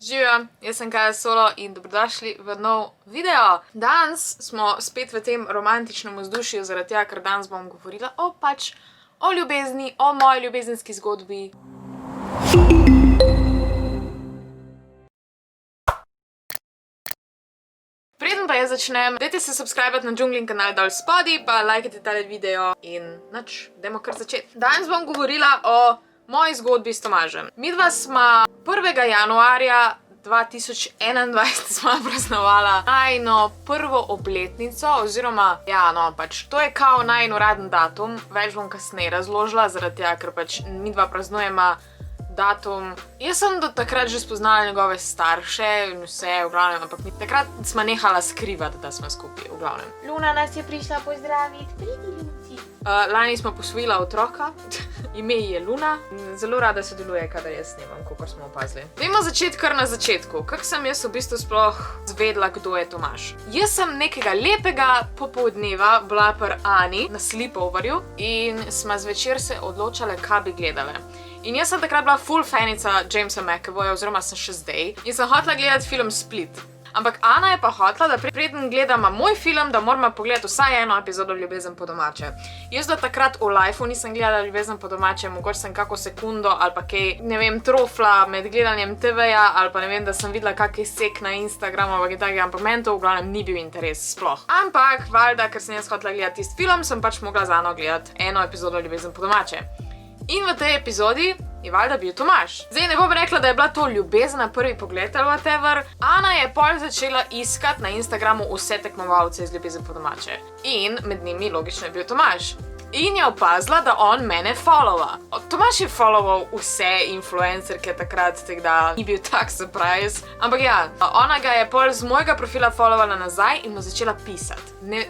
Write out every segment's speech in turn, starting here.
Živijo, jaz sem Kaja Solo in dobrodošli v nov video. Danes smo spet v tem romantičnem vzdušju, zaradi tega, ker danes bom govorila o ljubezni, o moji ljubezenski zgodbi. Preden pa jaz začnem, dajte se subscribati na Džunglin kanal dol spodaj, pa lajkajte tale video in nič, dajmo kar začeti. Danes bom govorila o moji zgodbi s Tomažem. Midva sva 1. januarja 2021 sva praznovala najino prvo obletnico, oziroma, to je kao najin uraden datum, več bom kasneje razložila, zaradi tega, ker midva praznujema datum. Jaz sem do takrat že spoznala njegove starše in vse, v glavnem, ampak takrat sva nehala skrivati, da sva skupaj, v glavnem. Luna nas je prišla pozdraviti, pridi Luci. Lani smo posvojila otroka, ime je Luna. Zelo rada sodeluje, kadar jaz snemam, kakor smo opazili. Dajmo začeti kar na začetku. Kako sem jaz v bistvu sploh zvedla, kdo je Tomaž? Jaz sem nekega lepega popoldneva bila pri Ani na sleepoverju in sva zvečer se odločale, kaj bi gledale. In jaz sem takrat bila full fanica Jamesa McAvoya, oziroma sem še zdaj, in sem hotela gledati film Split. Ampak Ana je pa hotela, da preden gledama moj film, da moramo pogledati vsaj eno epizodo Ljubezen po domače. Jaz do takrat v lifeu nisem gledala Ljubezen po domače, mogoče sem kako sekundo ali pa kaj, ne vem, trofla med gledanjem TV-ja, ali pa ne vem, da sem videla kakaj sek na Instagramu, ampak meni to v glavnem ni bil interes sploh. Ampak, valjda, ker sem jaz hotela gledati tisti film, sem pač mogla z Ano gledati eno epizodo Ljubezen po domače. In v tej epizodi je valjda bil Tomaž. Zdaj ne bom rekla, da je bila to ljubezen na prvi pogled ali whatever. Ana je pol začela iskati na Instagramu vse tekmovalce iz Ljubezen po domače. In med njimi logično je bil Tomaž. In je opazila, da on mene followa. Tomaž je followal vse influencerke takrat, tako da ni bil tak surprise. Ampak ja, ona ga je pol z mojega profila followana nazaj in mu začela pisati.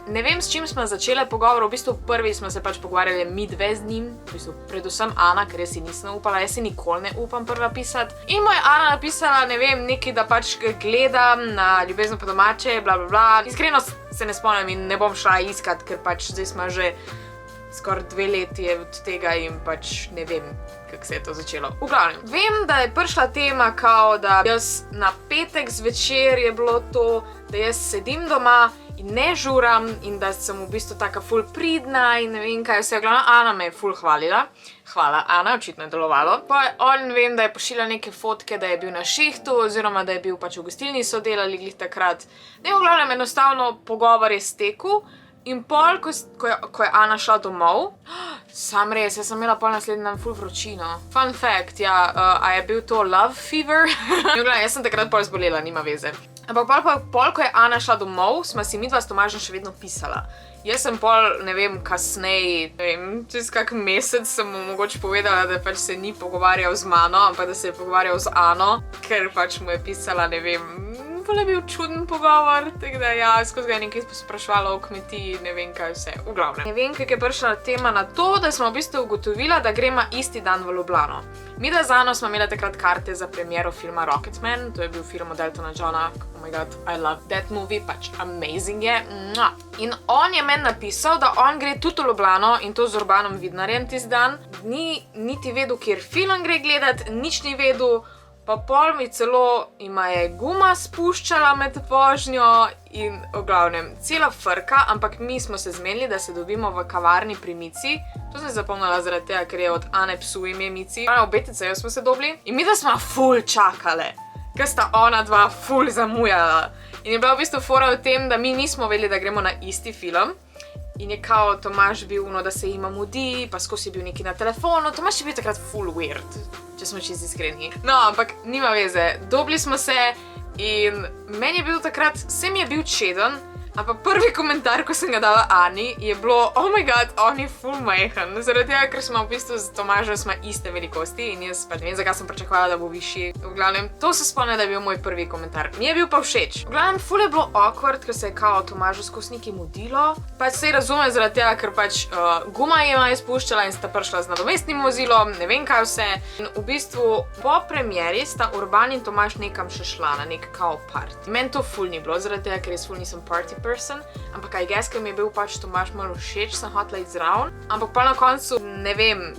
Ne vem, s čim smo začele pogovor, v bistvu prvi smo se pač pogovarjali mi dve z njim, v bistvu predvsem Ana, ker jaz si nisem upala, jaz si nikoli ne upam prva pisati. In mu je Ana napisala, ne vem, nekaj, da pač gledam na Ljubezen po domače, bla bla bla. Iskreno se ne spomnim in ne bom šla iskat, ker pač zdaj smo že skoraj 2 leti od tega in pač ne vem, kako se je to začelo. V glavnem, vem, da je prišla tema kao, da jaz na petek zvečer je bilo to, da jaz sedim doma in ne žuram in da sem v bistvu taka ful pridna in ne vem kaj vse. V glavnem, Ana me je ful hvalila. Hvala, Ana, očitno je delovalo. Pa on, vem, da je pošiljal neke fotke, da je bil na šihtu, oziroma da je bil pač v gostilni, so delali glih takrat. Ne, v glavnem, enostavno pogovor je stekel. In pol, ko je Ana šla domov, sam res, jaz sem imela pol naslednji dan ful vročino. Fun fact, ja, a je bil to love fever? Jaz sem takrat pol zbolela, nima veze. Ampak pol, ko je Ana šla domov, sva si midva s Tomažem še vedno pisala. Jaz sem pol, ne vem, kasneje, ne vem, čez kak mesec sem mu mogoče povedala, da pač se ni pogovarjal z mano, ampak da se je pogovarjal z Ano, ker pač mu je pisala, ne vem, je bil čuden pogovor, tako da ja, skozi ga je nekaj sprašvala o kmetiji, ne vem kaj vse, v glavnem. Ne vem, kako je prišla tema na to, da smo v bistvu ugotovila, da gremo isti dan v Ljubljano. Midva z Ano smo imela takrat karte za premiero filma Rocketman, to je bil film od Eltona Johna, oh my god, I love that movie, pač amazing je. In on je meni napisal, da on gre tudi v Ljubljano in to z Urbanom Vidnarjem tisti dan, ni niti vedel, kjer film gre gledat, nič ni vedel. Pa pol mi celo ima je guma spuščala med vožnjo in v glavnem cela frka, ampak mi smo se zmenili, da se dobimo v kavarni pri Mici. To sem zapomnila zaradi tega, ker je od Ane psu ime Mici. Obetice, smo se dobili. In mi da smo ful čakale, ker sta ona dva ful zamujala. In je bila v bistvu fora v tem, da mi nismo vedeli, da gremo na isti film. In je kao Tomaž bil da se jima mudi, pa skozi je bil neki na telefonu. Tomaž je bil takrat full weird, če smo čisto iskreni. No, ampak nima veze. Dobili smo se in meni je bil takrat, vse mi je bil čeden, ampak prvi komentar, ko sem ga dala Ani, je bilo, oh my god, on je full majhen. Zaradi tega, ker smo v bistvu z Tomažem smo iste velikosti in jaz pa ne vem, zakaj sem pričakovala, da bo višji. V glavnem, to se spomnim, da je bil moj prvi komentar. Mi je bil pa všeč. V glavnem, ful je bilo awkward, ker se je kao Tomažu skozi nekaj mudilo. Pač se razume zaradi tega, ker pač guma jima je spuščala in sta prišla z nadomestnim vozilom, ne vem kaj vse. In v bistvu po premieri sta Urban in Tomaž nekam še šla na nek kao party. Meni to ful ni bilo, zaradi tega, ker jaz ful nisem party person, ampak I guess, ker mi je bil pač Tomaž malo všeč, sem hotela iti zraven. Ampak pa na koncu, ne vem,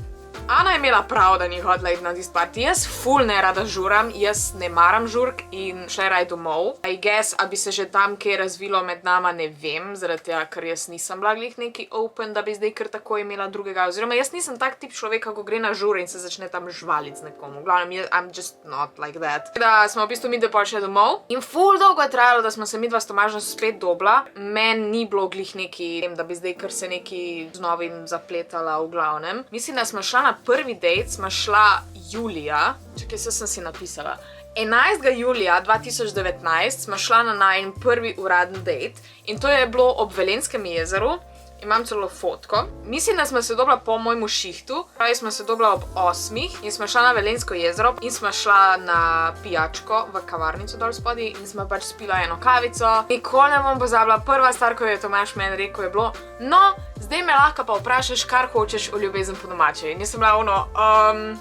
Ana je imela prav, da ni hodila iti na tisti party. Jaz ful ne rada žuram, jaz ne maram žurk in šle raj domov. I guess, a bi se že tam kaj razvilo med nama, ne vem, zaradi tega, ker jaz nisem bila glih neki open, da bi zdaj kar tako imela drugega. Oziroma, jaz nisem tak tip človeka, ko gre na žur in se začne tam žvaliti z nekom. V glavnem, I'm just not like that. Da smo v bistvu mi dve pol šle domov in ful dolgo je trajalo, da smo se midva s Tomažem spet dobila. Meni ni bilo glih neki, da bi zdaj kar se neki z novim zapletala v glavnem. Mislim, da smo šla na prvi dejt, smo šla julija, čakaj, se sem si napisala. 11. julija 2019 smo šla na najin prvi uraden dejt in to je bilo ob Velenskem jezeru. Imam celo fotko. Mislim, da smo se dobila po mojemu šihtu. Pravi smo se dobila ob 8. in smo šla na Velensko jezero in smo šla na pijačko v kavarnico dol spodaj in smo pač spila eno kavico. Nikoli ne bom pozabila, prva stvar, ko je Tomaž meni rekel, je bilo: no, zdaj me lahko pa vprašaš, kar hočeš o ljubezen po domače. In jaz sem bila ono,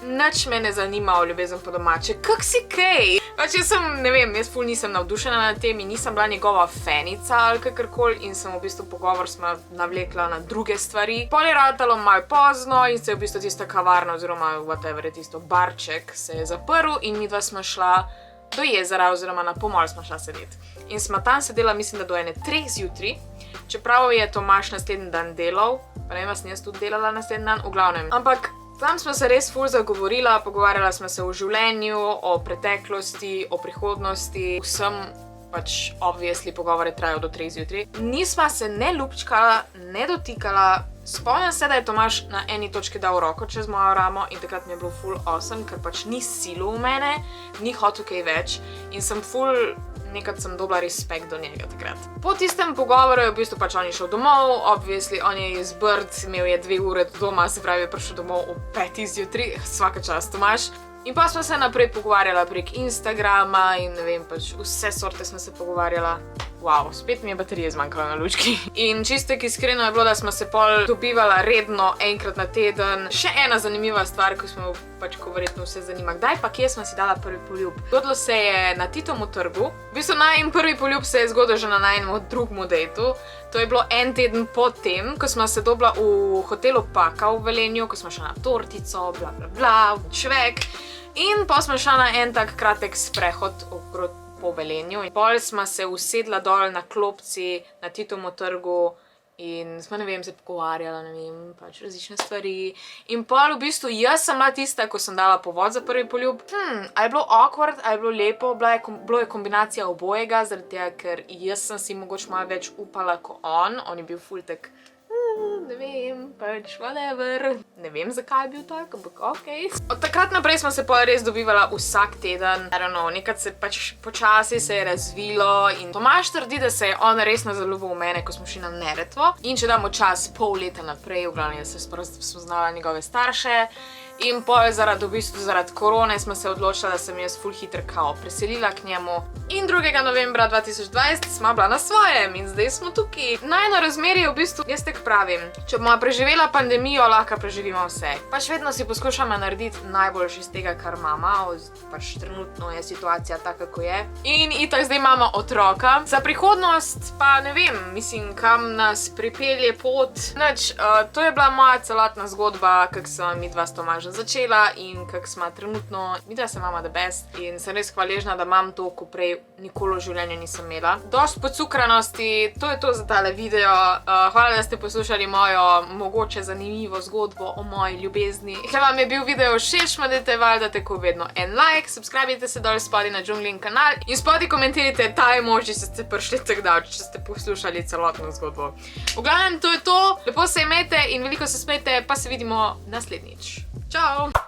nič me ne zanima o ljubezen po domače. Kak si kaj? Pač jaz sem, ne vem, jaz ful nisem navdušena na tem in nisem bila njegova fenica ali kakorkoli in sem v bistvu pogovor smo navlekla na druge stvari. Pol je ratalo malo pozno in se je v bistvu tista kavarna oziroma whatever je tisto barček se je zaprl in midva smo šla do jezera oziroma na pomol smo šla sedeti. In smo tam sedela, mislim, da do 3 zjutraj. Čeprav je Tomaž naslednji dan delal, pa ne vem, sem jaz tudi delala naslednji dan, v glavnem. Ampak tam smo se res ful zagovorila, pogovarjala smo se o življenju, o preteklosti, o prihodnosti, vsem pač obvijesli pogovore trajajo do 3 zjutraj. Nisva se ne ljubčkala, ne dotikala. Spomnim se, da je Tomaž na eni točki dal roko čez mojo ramo in takrat mi je bilo ful awesome, ker pač ni silil v mene, ni hotel kaj več in sem ful, nekaj sem dobila respekt do njega takrat. Po tistem pogovoru je v bistvu pač on šel domov, obvijesli on je iz Brd, imel je 2 ure doma, se pravi je prišel domov ob 5 zjutraj, svaka čast Tomaž. In pa smo se naprej pogovarjala prek Instagrama in ne vem, pač vse sorte smo se pogovarjala. Wow, spet mi je baterije zmanjkalo na lučki. In čisto iskreno je bilo, da smo se pol dobivala redno enkrat na teden. Še ena zanimiva stvar, ko smo pač, ko verjetno vse zanima, kdaj pa kje smo si dala prvi poljub. Zgodilo se je na Titomu trgu. V bistvu najin prvi poljub se je zgodil že na najinem drugemu dejtu. To je bilo en teden po tem, ko smo se dobila v hotelu Paka v Velenju, ko smo šla na tortico, bla bla bla, v čvek. In pa smo šla na en tak kratek sprehod po Velenju. In pol smo se usedla dol na klopci na Titomu trgu in smo, ne vem, se pogovarjala, ne vem, pač različne stvari. In pol v bistvu jaz sem bila tista, ko sem dala povod za prvi poljub. A je bilo awkward, a je bilo lepo, bilo je kombinacija obojega, zaradi tega, ker jaz sem si mogoče malo več upala kot on. On je bil ful tak, ne vem, pač whatever. Ne vem, zakaj je bil tak, ampak okej. Od takrat naprej smo se pol res dobivala vsak teden. I don't know, nekaj se pač počasi se je razvilo in Tomaž trdi, da se je on resno zaljubil v mene, ko smo šli na Neretvo. In če damo čas pol leta naprej, v glavnem se spoznala njegove starše. In pol v bistvu zaradi korone smo se odločila, da sem jaz ful hitro kao preselila k njemu. In 2. novembra 2020 smo bila na svojem in zdaj smo tukaj. Najino razmerje v bistvu, jaz tek pravim, če bomo preživela pandemijo, lahko preživimo vse. Pač vedno si poskušamo narediti najboljše iz tega, kar imamo, pač trenutno je situacija taka, kako je. In itak zdaj imamo otroka. Za prihodnost pa ne vem, mislim, kam nas pripelje pot. Nič, to je bila moja celotna zgodba, kak sem midva s Tomažem začela in kak smo trenutno, midva se imamo the best in sem res hvaležna, da imam to, ko prej nikoli v življenju nisem imela. Dost podcukranosti, to je to za tale video. Hvala, da ste poslušali mojo mogoče zanimivo zgodbo o moji ljubezni. Če vam je bil video všeč, dajte valjda tako vedno en like, subscribite se dol spodaj na Džunglin kanal in spodaj komentirajte ta emoji, če ste prišli tako daleč, če ste poslušali celotno zgodbo. V glavnem, to je to. Lepo se imejte in veliko se smejte, pa se vidimo naslednjič. Ciao!